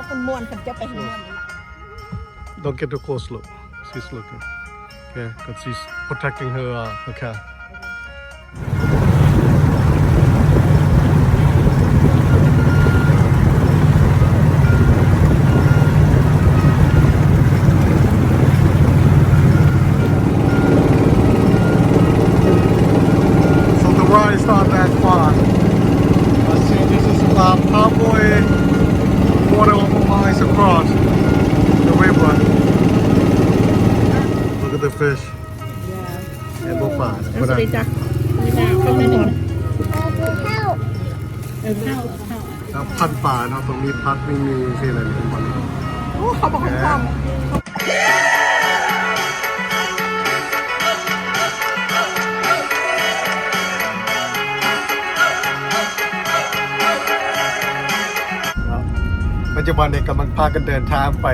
คนม่วนคนจะไปม่วน Don't get too close, look. She's looking. Okay, because she's protecting her cat. So the ride is not that far. I see this is about halfway, quarter of a mile across the river. Look at the fish. And both fine. But I, แล้วพันป่าเนาะตรงนี้พักไม่มีที่อะไรเป็นมัน เขาบอกให้ฟังปัจจุบันเนี่ยกำลังพากันเดินทางไ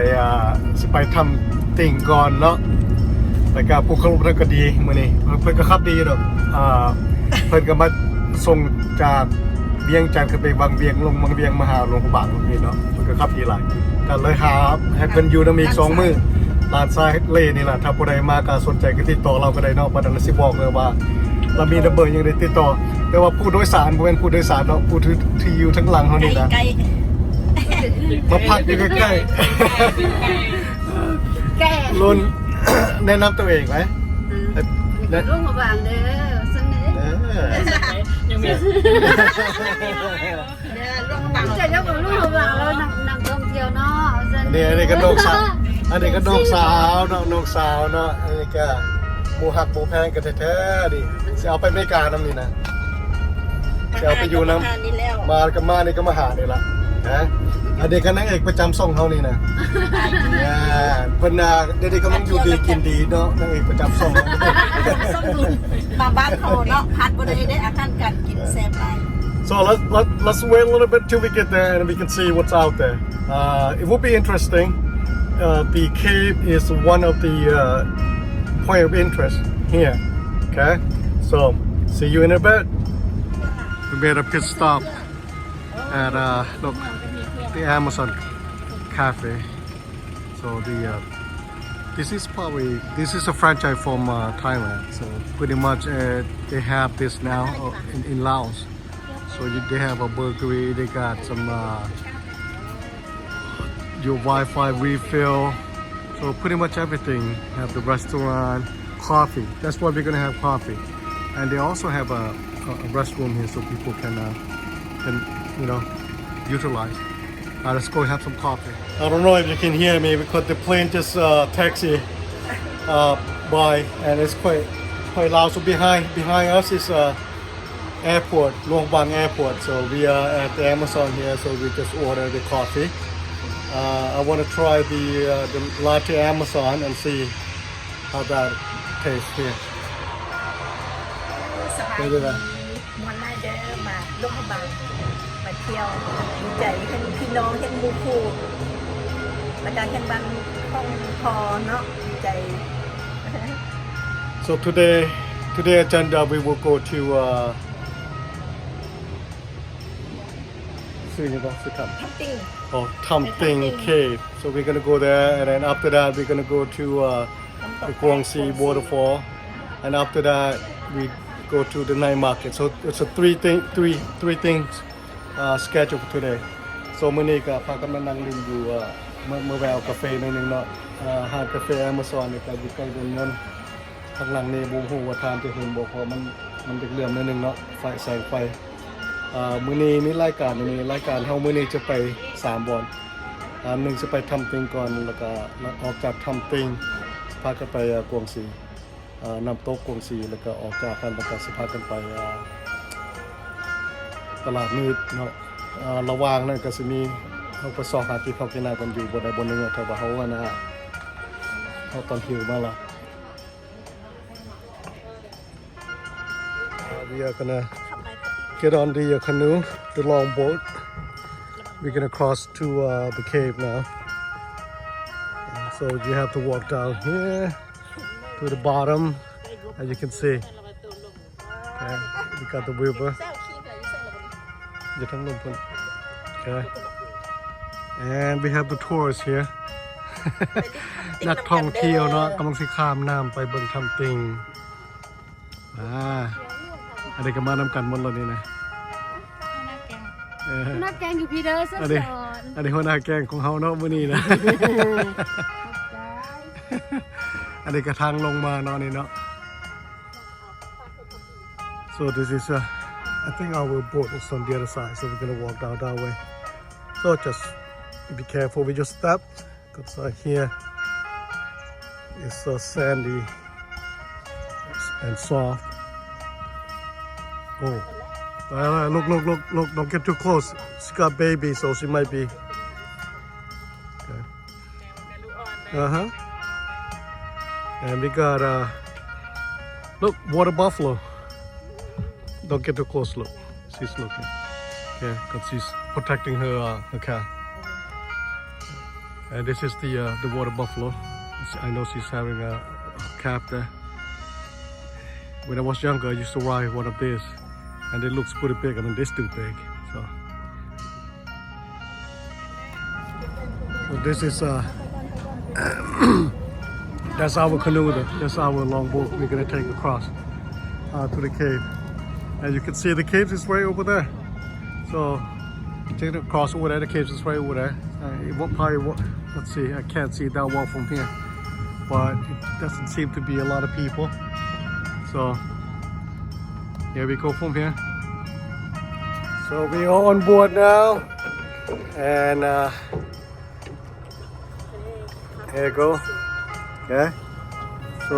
ปทำติ่งก่อนเนาะแต่ก็ผู้เข้าร่วมทางก็ดีมื้อนี้เพิ่นก็ขับดีดอกเพิ่นก็มาส่งจากเวียงจันทร์ขึ้นไปบางเวียงลงบางเวียงมาหาหลวงพระบางตรงนี้เนาะเพิ่นก็ขับดีหลายก็เลยหาให้เพิ่นอยู่นำอีก2มื้อลานทรายเลนี่ล่ะถ้าผู้ใดมาก็สนใจก็ติดต่อเราก็ได้เนาะบัดนั้นสิบอกเลยว่าเรามีระเบิดยังได้ติดต่อแต่ว่าผู้โดยสารบ่แม่นผู้โดยสารเนาะผู้ที่อยู่ทั้งหลังเฮานี่นะมาพักอยู่ใกล้ๆแก่ลุนแนะนำตัวเองไหมลุงมาบางเด้อสนิทยังมีลุงมาบางจะยกกับลุงมาบางแล้วนั่งท่องเที่ยวเนาะนี่ก็น้องสาวอันนี้ก็น้องสาวเนาะน้องสาวเนาะอันนี้ก็หมูหักหมูแพงกันแท้ๆดิจะเอาไปอเมริกาน้ำนี่นะจะเอาไปอยู่น้ำมากับมานี่ก็มาหานี่ละนะอันนี้ก็นางเอกประจำช่องเขานี่นะเพิ่นเด็กๆกำลังอยู่ดีกินดีเนาะนางเอกประจำช่องบ้านเขาเนาะพัดบ่ได้อาหารการกินแซ่บหลาย So let's wait a little bit till we get there and we can see what's out there. It will be interesting. The cave is one of the point of interest here. Okay, so see you in a bit. We made a pit stop at look, the Amazon Cafe. So this is a franchise from Thailand. So pretty much they have this now in Laos. So they have a burgery. They got some your Wi-Fi refill. So pretty much everything. Have the restaurant, coffee. That's why we're gonna have coffee. And they also have a restroom here so people can utilize. Let's go have some coffee. I don't know if you can hear me because the plane just taxi by and it's quite loud. So behind us is airport, Luang Prabang airport. So we are at the Amazon here. So we just ordered the coffee. I want to try the latte Amazon and see how that tastes here. เป็นยังไงมันน่าจะมาลุงมาบางมาเที่ยวดีใจเห็นพี่น้องเห็นหมู่คู่แล้วก็เห็นบ้านของพอเนาะดีใจ So today agenda we will go to Tham Ting cave. So we're gonna go there, and then after that we're gonna go to the Guangxi waterfall, and after that we go to the night market. So it's a three things scheduled for today. So มื้อนี้ก็พากันมานั่งดื่มอยู่เมื่อแววกาแฟนิดนึงเนาะหาดกาแฟ Amazon นี่ก็อยู่ใกล้โรงเรียนข้างหลังนี่บ่ฮู้ว่าทานจะเห็นบ่เพราะมันเหลื่อมนิดนึงเนาะไฟแสงไฟมื้อนี้มีรายการเฮามื้อนี้จะไป3บ่อนนึงจะไปทำติงก่อนแล้วก็ออกจากทำติงพากันไปกวงศรีน้ำตกกวงศรีแล้วก็ออกจากกันแล้วก็สิพากันไปตลาดมืดเนาะระหว่างนั้นก็สิมีเฮาไปซอกหาที่เขากินน้ำกันอยู่บ่ได้บ่นึงแต่ว่าเฮาว่านะเฮาตอนหิวมาละWe are gonna get on the canoe, the long boat. We're gonna cross to the cave now. So you have to walk down here to the bottom, as you can see. Okay, we got the river. Okay. and we have the tourists here นักท่องเที่ยวเนาะกำลังสิข้ามน้ำไปเบิ่งทำติงอันนี้ก็มานำกันหมดแล้วนี่นะหน้าแกงอยู่พี่เด้อสอนอันนี้หัวหน้าแกงของเฮาเนาะมื้อนี้นะ อันนี้ก็ทางลงมาเนาะนี่เนาะ so this is I think our boat is on the other side so we're gonna walk down that way so just be careful with your steps because here it's so sandy and soft oh look don't get too close she got baby so she might be okay. And we got look water buffalo don't get too close look she's looking okay because she's protecting her calf and this is the water buffalo I know she's having a calf there when I was younger I used to ride one of these and it looks pretty big I mean they're still big so this is that's our canoe that's our longboat we're gonna take across to the cave and you can see the caves is right over there so take it across over there the caves is right over there it won't probably let's see I can't see that well from here but it doesn't seem to be a lot of people so here we go from here so we are on board now and here you go okay so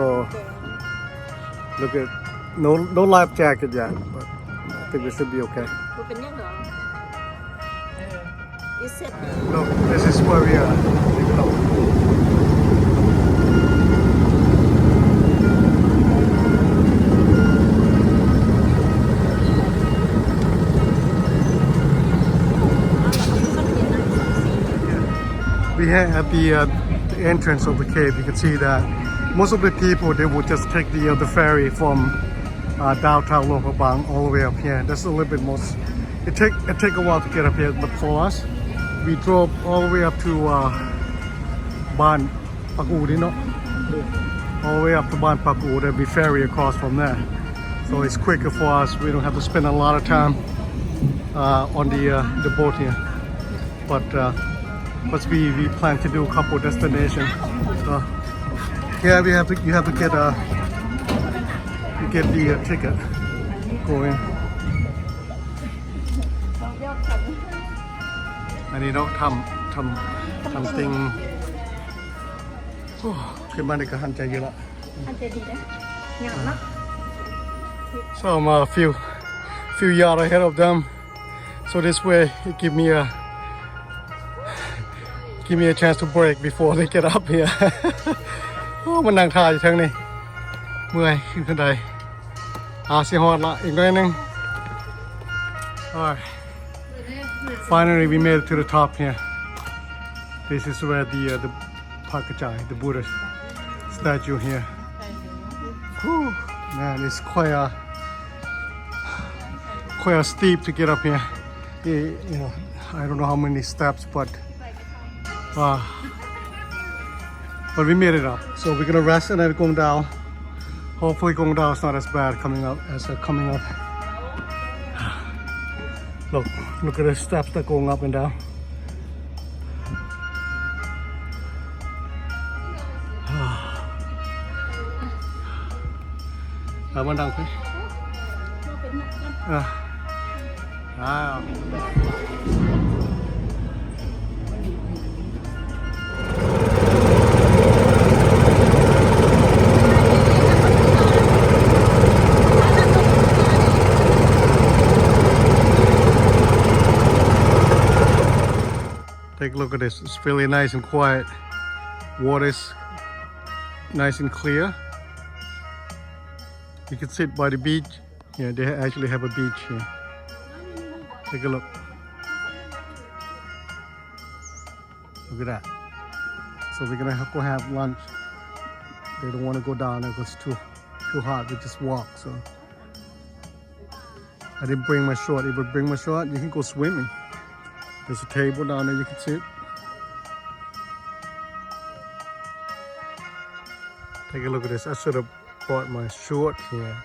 look at no life jacket yet but I think we should be okay look this is where we are take a look we are at the entrance of the cave. You can see that most of the people they would just take the ferry from downtown Luang Prabang all the way up here. That's a little bit more. It take a while to get up here, but for us, we drove all the way up to Ban Paku, all the way up to Ban Paku. Then we ferry across from there, so it's quicker for us. We don't have to spend a lot of time on the boat here, but we plan to do a couple destinations. So yeah, you have to get the ticket going. อันนี้เนาะทำติงขึ้นมาในกระหันใจเยอะละหันใจดีนะงามมาก so I'm a few yards ahead of them so this way it give me a chance to break before they get up here มันนั่งท่าอยู่ทั้งนี้เมื่อยขึ้นขึ้นได้สิฮอดละอีกหน่อยนึง alright finally we made it to the top here this is where the Pakachai the Buddha statue here whew, man it's quite steep to get up here you know I don't know how many steps but we made it up so we're gonna rest and then going down hopefully going down is not as bad coming up as coming up look at the steps that going up and downมันดังไหมTake a look at this. It's really nice and quiet. Water's nice and clear. You can sit by the beach. Yeah, they actually have a beach here. Take a look. Look at that. So we're gonna go have lunch. They don't want to go down there because it's too hot. We just walk. So I didn't bring my short. If I bring my short, you can go swimming. There's a table down there you can sit. Take a look at this. I should have brought my short here.